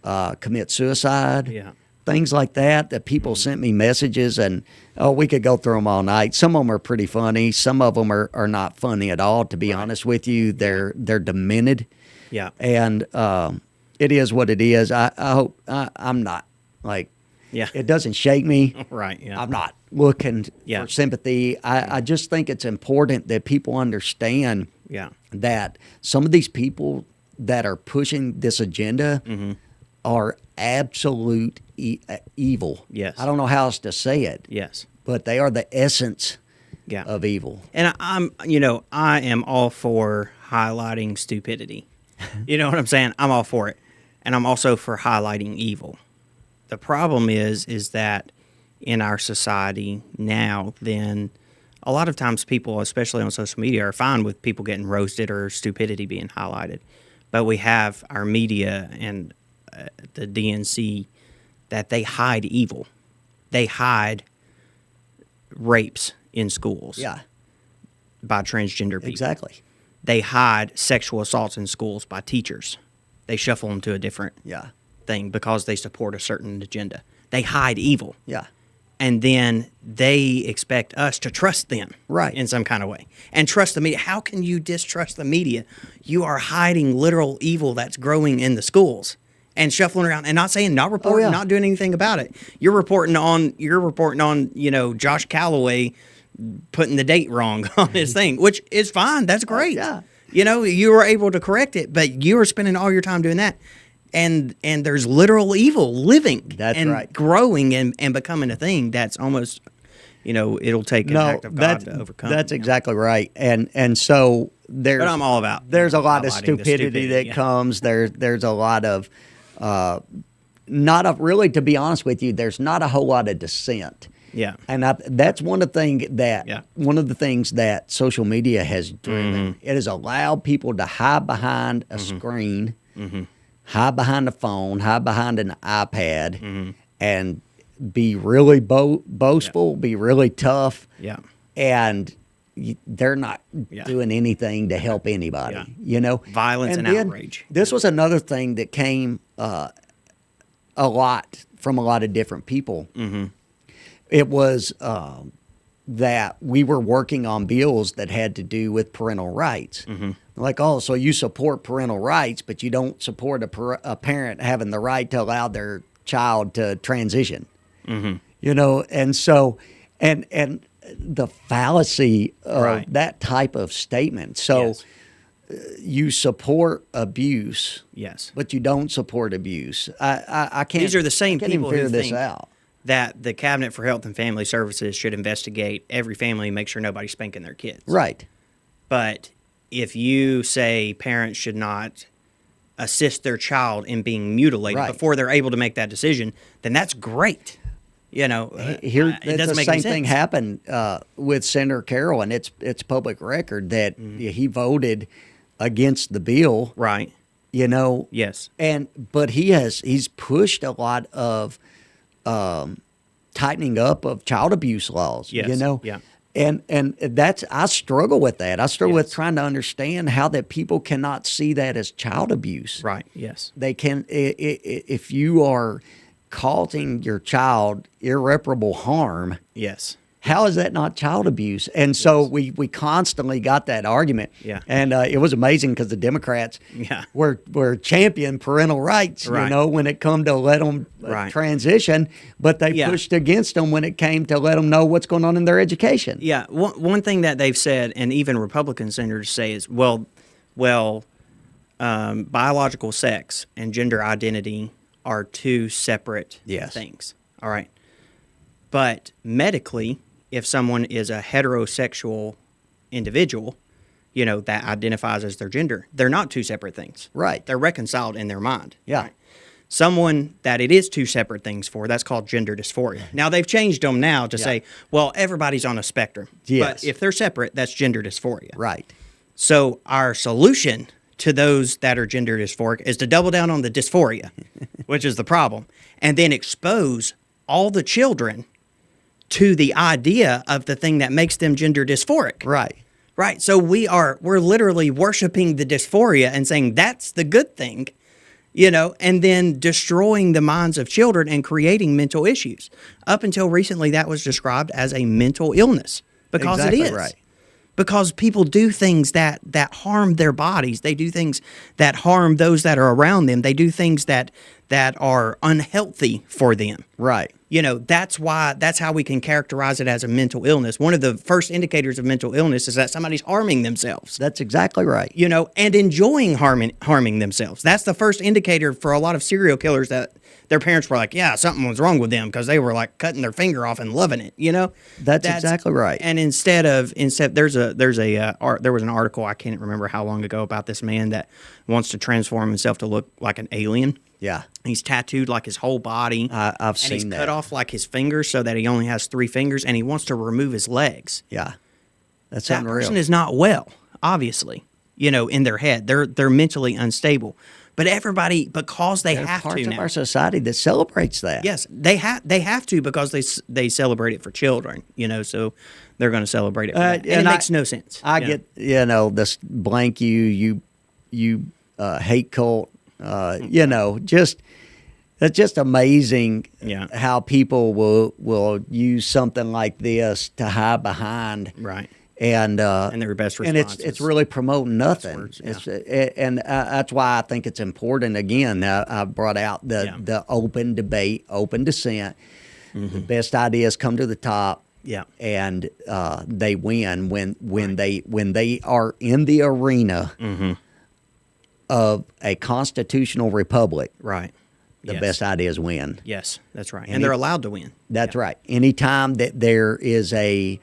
commit suicide. Yeah. Things like that people sent me messages, and we could go through them all night. Some of them are pretty funny. Some of them are not funny at all, to be honest with you. They're demented. Yeah. And it is what it is. I hope I'm not Yeah. It doesn't shake me. Right. Yeah. I'm not looking Yeah. for sympathy. I just think it's important that people understand Yeah. that some of these people that are pushing this agenda are absolute evil. Yes. I don't know how else to say it, Yes. but they are the essence Yeah. of evil. And I am all for highlighting stupidity. You know what I'm saying? I'm all for it. And I'm also for highlighting evil. The problem is that in our society now, then a lot of times people, especially on social media, are fine with people getting roasted or stupidity being highlighted. But we have our media and the DNC that they hide evil. They hide rapes in schools Yeah, by transgender people. exactly. They hide sexual assaults in schools by teachers. They shuffle them to a different Yeah, thing because they support a certain agenda. They hide evil. yeah, And then they expect us to trust them Right. in some kind of way. And trust the media. How can you distrust the media? You are hiding literal evil that's growing in the schools and shuffling around and not saying, not reporting, yeah. not doing anything about it. You're reporting on, Josh Calloway putting the date wrong on his thing, which is fine. That's great. yeah. You were able to correct it, but you were spending all your time doing that. And there's literal evil living That's and right. growing and becoming a thing that's almost, it'll take an act of God to overcome. That's exactly right. And so But I'm all about there's a lot of highlighting the stupidity that yeah. comes. There's a lot of really, to be honest with you, there's not a whole lot of dissent. Yeah. And that's one of the things that social media has driven. It has allowed people to hide behind a screen, hide behind a phone, hide behind an iPad, and be really boastful, be really tough. Yeah. And they're not doing anything to help anybody, Violence and then outrage. This was another thing that came a lot from a lot of different people. It was that we were working on bills that had to do with parental rights. Like, oh, so you support parental rights, but you don't support a parent having the right to allow their child to transition. And so, and the fallacy of that type of statement. So Yes. you support abuse, Yes. but you don't support abuse. I can't. These are the same I can't people even figure who this think out. that the Cabinet for Health and Family Services should investigate every family and make sure nobody's spanking their kids. Right. But if you say parents should not assist their child in being mutilated Right. before they're able to make that decision, then that's great. Here, it doesn't the make same any thing sense. happened with Senator Carroll, and it's public record that he voted against the bill. Right. Yes. But he's pushed a lot of tightening up of child abuse laws. Yes. Yeah. And that's I struggle with that. I struggle with Yes. trying to understand how that people cannot see that as child abuse. Right. Yes. They can if you are causing your child irreparable harm. Yes. How is that not child abuse? And so we constantly got that argument. Yeah. And it was amazing because the Democrats Yeah. were champion parental rights, Right. when it come to let them Right. transition, but they Yeah. pushed against them when it came to let them know what's going on in their education. Yeah. One thing that they've said, and even Republican senators say, is biological sex and gender identity are two separate Yes. things. All right. But medically, if someone is a heterosexual individual, that identifies as their gender, they're not two separate things. Right. They're reconciled in their mind. Yeah. Right? Someone that it is two separate things for, that's called gender dysphoria. Now, they've changed them now to say, well, everybody's on a spectrum. Yes. But if they're separate, that's gender dysphoria. Right. So our solution to those that are gender dysphoric is to double down on the dysphoria, which is the problem, and then expose all the children to the idea of the thing that makes them gender dysphoric. Right. Right. So we're literally worshiping the dysphoria and saying that's the good thing, and then destroying the minds of children and creating mental issues. Up until recently, that was described as a mental illness because Exactly it is. right. Because people do things that harm their bodies. They do things that harm those that are around them. They do things that are unhealthy for them. Right. That's how we can characterize it as a mental illness. One of the first indicators of mental illness is that somebody's harming themselves. That's exactly right. And enjoying harming themselves. That's the first indicator for a lot of serial killers that their parents were like, yeah, something was wrong with them because they were like cutting their finger off and loving it. That's exactly right. And instead there was an article, I can't remember how long ago, about this man that wants to transform himself to look like an alien. Yeah. He's tattooed like his whole body. I've seen that. And he's cut off like his fingers so that he only has 3 fingers, and he wants to remove his legs. Yeah. That's that unreal. Person is not well, obviously, in their head. They're mentally unstable. But everybody, because they have to now. There's parts of our society that celebrates that. Yes, they have to, because they celebrate it for children, so they're going to celebrate it for that. And it makes no sense. I get, this blank you hate cult. That's just amazing how people will use something like this to hide behind. Right. And their best response. And it's really promoting nothing. Words, that's why I think it's important. Again, I brought out the open debate, open dissent. Mm-hmm. The best ideas come to the top. Yeah. And they win when they are in the arena of a constitutional republic. Right. The best ideas win. Yes, that's right. And they're allowed to win. That's right. Anytime that there is a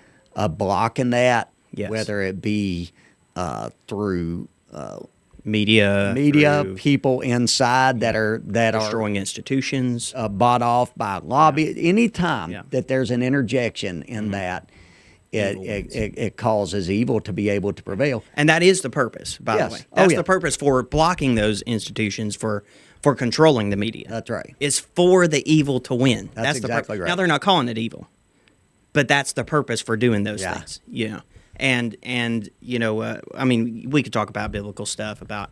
block in that, whether it be through media, through people inside that are destroying institutions, bought off by lobby. Anytime that there's an interjection in that, it causes evil to be able to prevail. And that is the purpose, by the way. That's the purpose for blocking those institutions, for controlling the media. That's right. It's for the evil to win. That's exactly right. Now, they're not calling it evil, but that's the purpose for doing those things. And I mean, we could talk about biblical stuff, about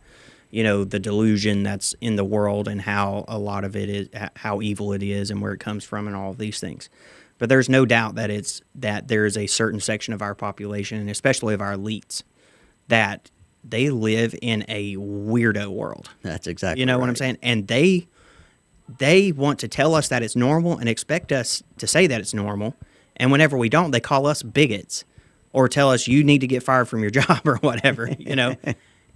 the delusion that's in the world and how a lot of it is, how evil it is and where it comes from and all of these things. But there's no doubt that there is a certain section of our population, and especially of our elites, that they live in a weirdo world. That's exactly You know what I'm saying? And they want to tell us that it's normal and expect us to say that it's normal. And whenever we don't, they call us bigots or tell us you need to get fired from your job or whatever,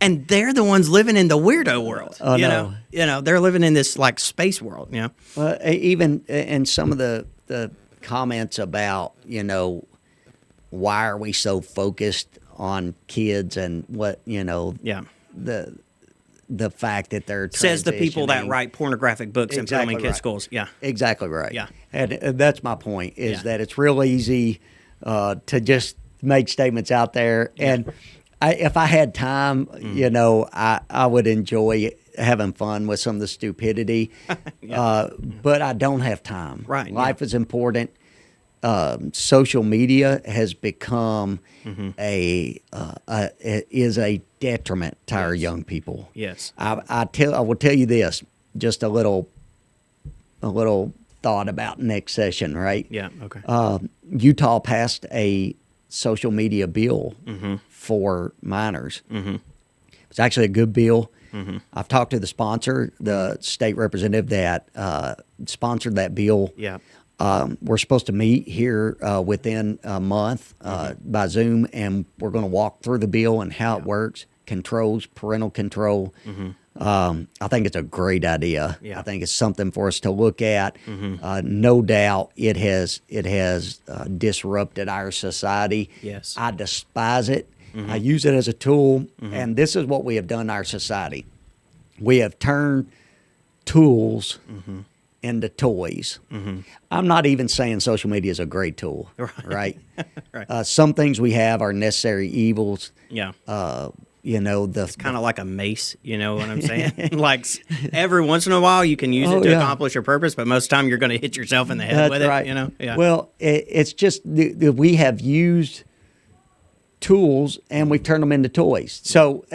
And they're the ones living in the weirdo world. Oh, no. They're living in this like space world, Well, even in some of the comments about, why are we so focused on kids and what, the fact that they're says the people that write pornographic books and put them in kids' schools. Yeah. Exactly right. Yeah. And that's my point, is that it's real easy to just make statements out there. And if I had time, I would enjoy having fun with some of the stupidity. But I don't have time. Right. Life is important. Social media has become is a detriment to our young people. Yes. I will tell you this, just a little thought about next session, right? Yeah. Okay. Utah passed a social media bill for minors. It's actually a good bill. I've talked to the sponsor, the state representative that sponsored that bill. Yeah. We're supposed to meet here within a month by Zoom, and we're going to walk through the bill and how it works, controls, parental control. I think it's a great idea. Yeah. I think it's something for us to look at. No doubt it has disrupted our society. Yes. I despise it. I use it as a tool, and this is what we have done in our society. We have turned tools into toys. I'm not even saying social media is a great tool, right? Right. Some things we have are necessary evils. Yeah. It's kind of like a mace, you know what I'm saying? Like every once in a while you can use it to accomplish your purpose, but most of the time you're going to hit yourself in the head with it, Yeah. Well, it's just we have used tools and we've turned them into toys. So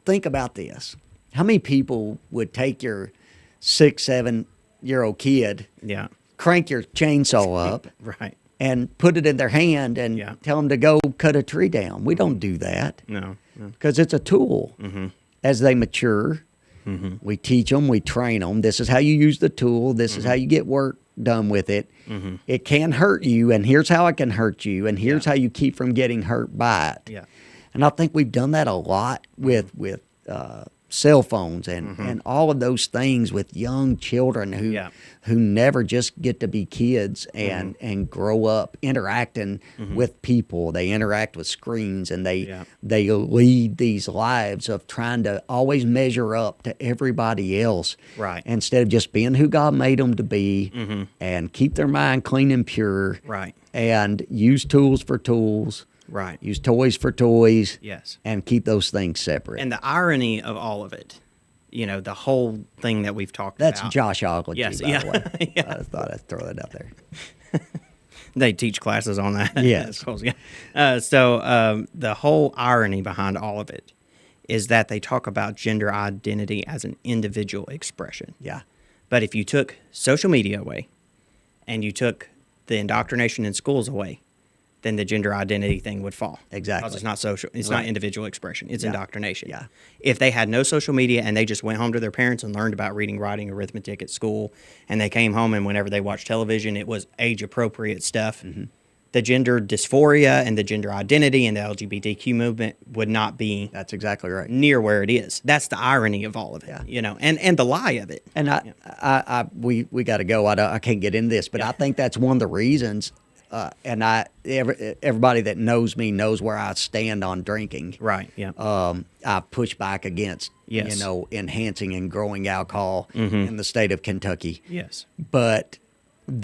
think about this. How many people would take your 6-7-year-old kid, crank your chainsaw up, right, and put it in their hand and tell them to go cut a tree down? We don't do that. No. Because it's a tool. As they mature, We teach them, we train them. This is how you use the tool. This is how you get work done with it. It can hurt you, and here's how it can hurt you, and here's how you keep from getting hurt by it. Yeah. And I think we've done that a lot with cell phones and all of those things with young children who never just get to be kids and grow up interacting with people. They interact with screens, and they lead these lives of trying to always measure up to everybody else, Right. instead of just being who God made them to be, and keep their mind clean and pure, Right. and use tools for tools. Right. Use toys for toys. Yes. And keep those things separate. And the irony of all of it, the whole thing that we've talked That's about. Joshology, Yes, by the way. yeah. I thought I'd throw that out there. They teach classes on that. Yes. So the whole irony behind all of it is that they talk about gender identity as an individual expression. Yeah. But if you took social media away and you took the indoctrination in schools away, then the gender identity thing would fall. Exactly. Because it's not social. It's not individual expression. It's indoctrination. Yeah. If they had no social media and they just went home to their parents and learned about reading, writing, arithmetic at school, and they came home and whenever they watched television, it was age-appropriate stuff, the gender dysphoria and the gender identity and the LGBTQ movement would not be That's exactly right. near where it is. That's the irony of all of it, and the lie of it. And we got to go. I can't get into this, but I think that's one of the reasons. And everybody that knows me knows where I stand on drinking. Right. Yeah. I push back against, enhancing and growing alcohol in the state of Kentucky. Yes. But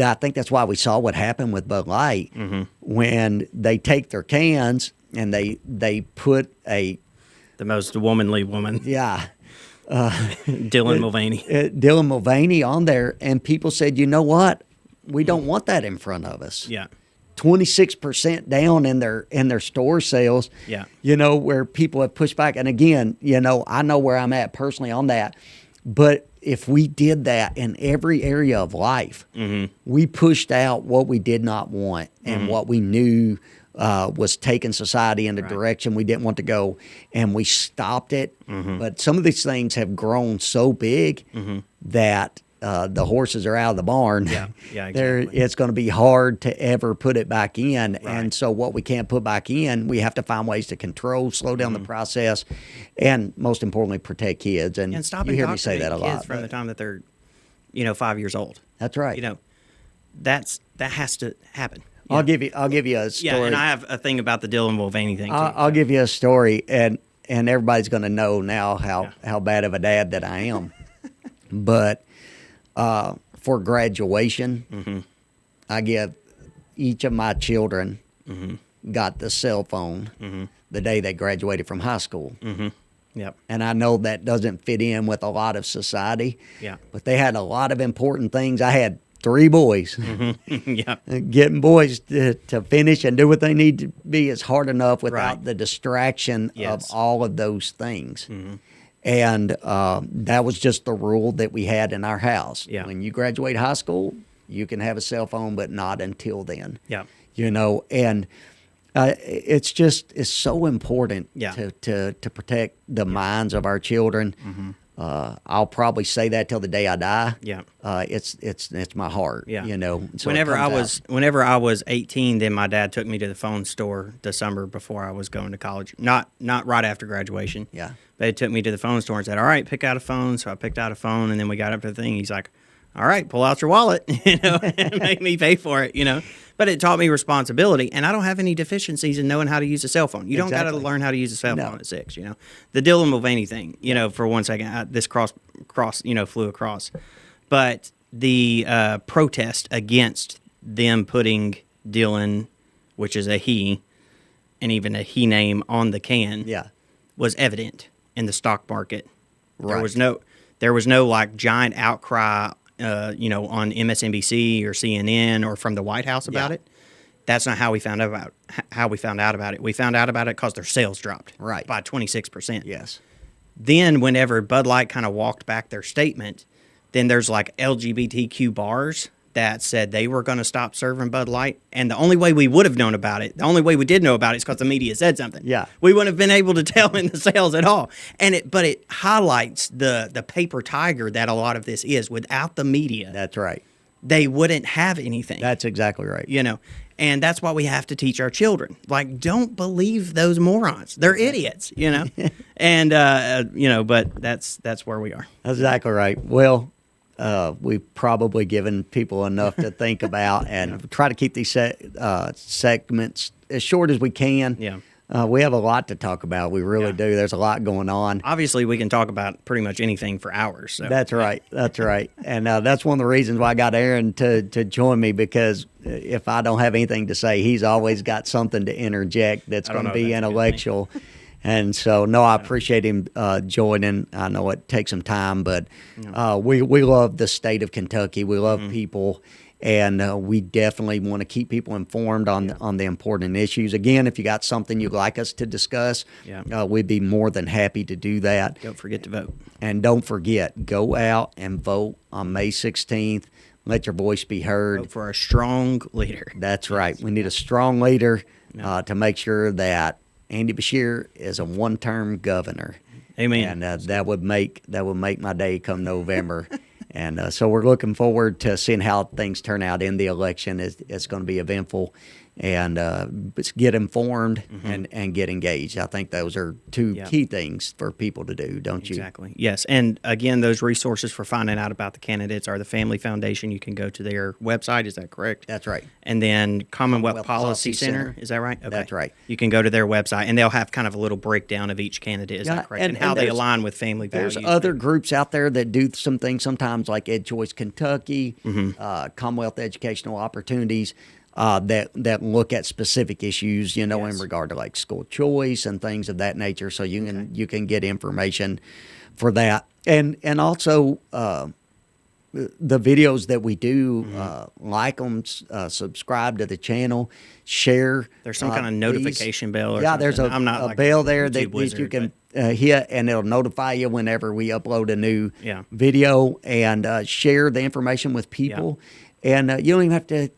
I think that's why we saw what happened with Bud Light when they take their cans and they put the most womanly woman. Yeah. Dylan Mulvaney. Dylan Mulvaney on there, and people said, you know what? We don't want that in front of us. Yeah. 26% down in their store sales. Yeah. Where people have pushed back. And again, I know where I'm at personally on that. But if we did that in every area of life, we pushed out what we did not want and what we knew was taking society in a direction we didn't want to go, and we stopped it. But some of these things have grown so big that the horses are out of the barn. Yeah, exactly. It's going to be hard to ever put it back in. Right. And so what we can't put back in, we have to find ways to control, slow down the process, and most importantly, protect kids. And stop you hear me say that a lot. from the time that they're, 5 years old. That's right. That has to happen. I'll give you a story. Yeah, and I have a thing about the Dylan Mulvaney thing too. I'll give you a story, and everybody's going to know now how bad of a dad that I am. But for graduation, I give each of my children got the cell phone the day they graduated from high school. Yep. And I know that doesn't fit in with a lot of society. Yeah. But they had a lot of important things. I had 3 boys. Yeah. Getting boys to finish and do what they need to be is hard enough without the distraction of all of those things. And that was just the rule that we had in our house. Yeah. When you graduate high school, you can have a cell phone, but not until then. Yeah. And it's so important to protect the minds of our children. I'll probably say that till the day I die. Yeah. It's my heart. Yeah. So whenever I was 18, then my dad took me to the phone store the summer before I was going to college. Not right after graduation. Yeah. But he took me to the phone store and said, "All right, pick out a phone." So I picked out a phone, and then we got up to the thing. He's like, "All right, pull out your wallet," and make me pay for it, But it taught me responsibility, and I don't have any deficiencies in knowing how to use a cell phone. You don't got to learn how to use a cell phone at 6. The Dylan Mulvaney thing, for 1 second, this cross, flew across, but the protest against them putting Dylan, which is a he, and even a he name on the can, was evident in the stock market. Right. There was no like giant outcry. On MSNBC or CNN or from the White House about it. That's not how we found out about it. We found out about it because their sales dropped by 26%. Yes. Then whenever Bud Light kind of walked back their statement, then there's like LGBTQ bars that said they were going to stop serving Bud Light, and the only way we would have known about it, the only way we did know about it, is because the media said something. Yeah. We wouldn't have been able to tell in the sales at all. But it highlights the paper tiger that a lot of this is. Without the media, That's right. they wouldn't have anything. That's exactly right. And that's why we have to teach our children. Like, don't believe those morons. They're idiots, And but that's where we are. That's exactly right. Well, we've probably given people enough to think about, and try to keep these segments as short as we can. Yeah. We have a lot to talk about. We really do. There's a lot going on. Obviously, we can talk about pretty much anything for hours. So. That's right. That's right. And that's one of the reasons why I got Aaron to join me, because if I don't have anything to say, he's always got something to interject that's going to be intellectual. And so, I appreciate him joining. I know it takes some time, but we love the state of Kentucky. We love people. And we definitely want to keep people informed on the important issues. Again, if you got something you'd like us to discuss, we'd be more than happy to do that. Don't forget to vote. And don't forget, go out and vote on May 16th. Let your voice be heard. Vote for a strong leader. That's right. We need a strong leader to make sure that Andy Beshear is a one-term governor. Amen. And that would make my day come November. And so we're looking forward to seeing how things turn out in the election. It's going to be eventful, and get informed and get engaged. I think those are two key things for people to do, don't you? Exactly. Yes. And again, those resources for finding out about the candidates are the Family Foundation. You can go to their website. Is that correct? That's right. And then Commonwealth Policy Center. Is that right? Okay. That's right. You can go to their website, and they'll have kind of a little breakdown of each candidate. Is that correct? And how they align with family values. There's other groups out there that do some things sometimes, like Ed Choice Kentucky, Commonwealth Educational Opportunities. That look at specific issues, in regard to like school choice and things of that nature. So you can get information for that, and also the videos that we do, like them, subscribe to the channel, share. There's some kind of notification bell. Or something. There's I'm not a like bell there that you can hit, and it'll notify you whenever we upload a new video, and share the information with people. Yeah. And you don't even have to,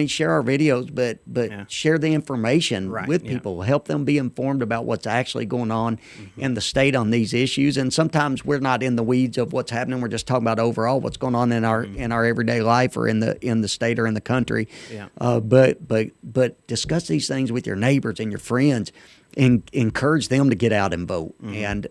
share our videos, but share the information with people. Help them be informed about what's actually going on in the state on these issues. And sometimes we're not in the weeds of what's happening. We're just talking about overall what's going on in our everyday life, or in the state or in the country. Yeah. But discuss these things with your neighbors and your friends, and encourage them to get out and vote. And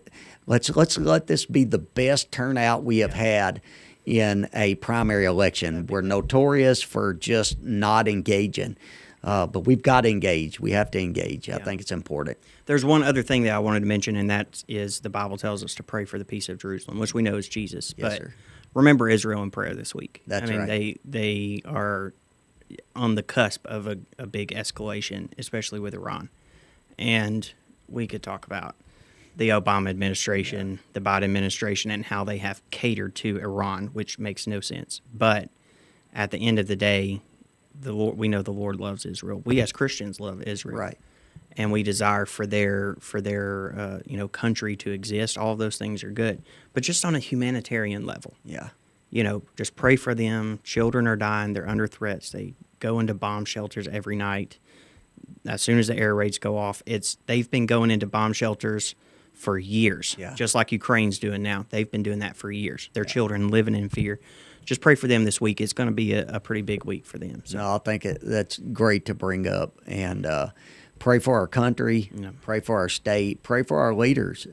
let's let this be the best turnout we have had in a primary election. We're notorious for just not engaging, but we've got to engage. We have to engage. I think it's important. There's one other thing that I wanted to mention, and that is the Bible tells us to pray for the peace of Jerusalem, which we know is Jesus. Yes, but sir. Remember Israel in prayer this week. That's right. They are on the cusp of a big escalation, especially with Iran. And we could talk about the Obama administration, the Biden administration, and how they have catered to Iran, which makes no sense. But at the end of the day, we know the Lord loves Israel. We as Christians love Israel, right? And we desire for their country to exist. All of those things are good, but just on a humanitarian level, just pray for them. Children are dying; they're under threats. They go into bomb shelters every night. As soon as the air raids go off, they've been going into bomb shelters for years, just like Ukraine's doing now. They've been doing that for years. Their children living in fear. Just pray for them this week. It's going to be a pretty big week for them. So. No, I think that's great to bring up. And pray for our country, pray for our state, pray for our leaders.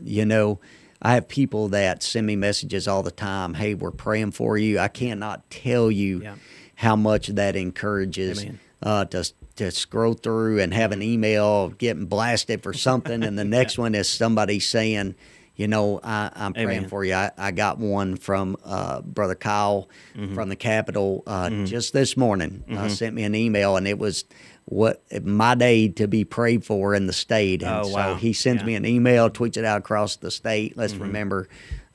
I have people that send me messages all the time. Hey, we're praying for you. I cannot tell you how much that encourages to scroll through and have an email getting blasted for something, and the next one is somebody saying, I'm praying for you. I got one from Brother Kyle from the Capitol just this morning. Sent me an email, and it was my day to be prayed for in the state. And so he sends me an email, tweets it out across the state. Let's remember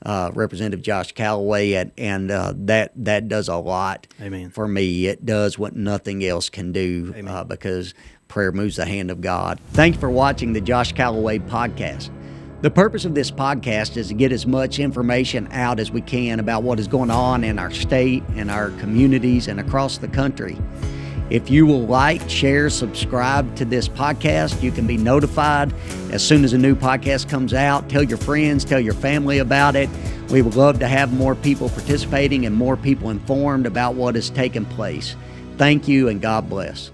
Representative Josh Calloway, and that does a lot for me. It does what nothing else can do because prayer moves the hand of God. Thanks for watching the Josh Calloway podcast. The purpose of this podcast is to get as much information out as we can about what is going on in our state, in our communities, and across the country. If you will like, share, subscribe to this podcast, you can be notified as soon as a new podcast comes out. Tell your friends, tell your family about it. We would love to have more people participating and more people informed about what is taking place. Thank you, and God bless.